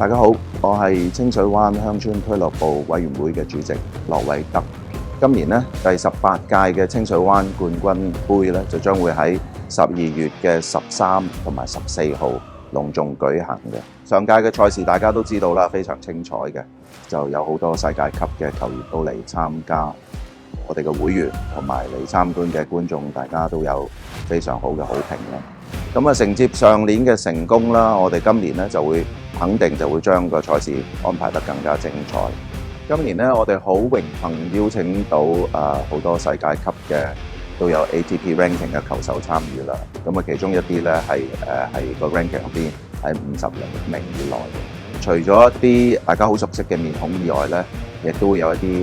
大家好，我係清水灣鄉村俱樂部委員會嘅主席羅偉德。今年咧第18屆嘅清水灣冠軍杯咧就將會喺12月嘅13同埋14號隆重舉行嘅。上屆嘅賽事大家都知道啦，非常精彩嘅，就有好多世界級嘅球員都嚟參加。我哋嘅會員同埋嚟參觀嘅觀眾，大家都有非常好嘅好評啦。咁啊，承接上年嘅成功啦，我哋今年咧肯定就會將個賽事安排得更加精彩。今年咧，我哋好榮幸邀請到好多世界級嘅都有 ATP ranking 嘅球手參與啦。咁啊，其中一啲咧係個 ranking 入邊喺50名以內。除咗一啲大家好熟悉嘅面孔以外咧，亦都會有一啲第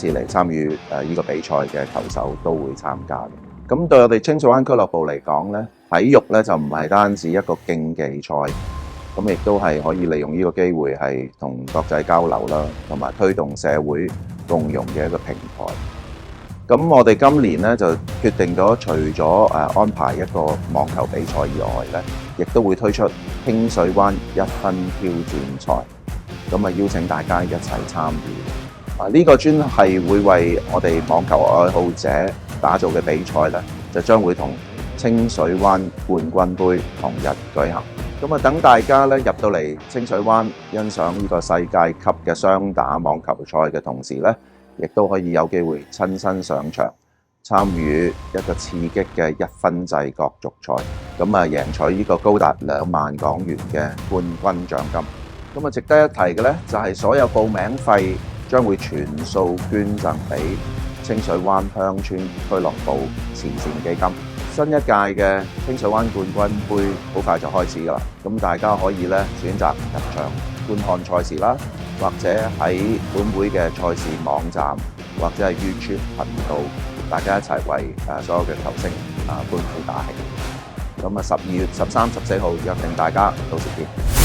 一次嚟參與呢個比賽嘅球手都會參加嘅。咁對我哋清水灣俱樂部嚟講咧，體育咧就唔係單止一個競技賽，咁亦都係可以利用呢個機會係同國際交流啦，同埋推動社會共融嘅一個平台。咁我哋今年咧就決定咗，除咗安排一個網球比賽以外咧，亦都會推出清水灣1分挑戰賽，咁啊邀請大家一齊參與。呢個專係會為我哋網球愛好者打造嘅比賽咧，就將會同清水灣冠軍杯同日舉行。咁啊，等大家咧入到嚟清水灣欣賞呢個世界級嘅雙打網球賽嘅同時咧，亦都可以有機會親身上場參與一個刺激嘅1分制角逐賽，咁啊贏取呢個高達2萬港元嘅冠軍獎金。咁啊，值得一提嘅咧，就係所有報名費將會全數捐贈俾清水灣鄉村俱樂部慈善基金。新一屆嘅清水灣冠軍杯好快就開始㗎啦，咁大家可以咧選擇入場觀看賽事啦，或者喺本會嘅賽事網站或者係 YouTube 頻道，大家一齊為所有嘅球星歡呼打氣。咁啊，12月13、14號約定大家，到時見。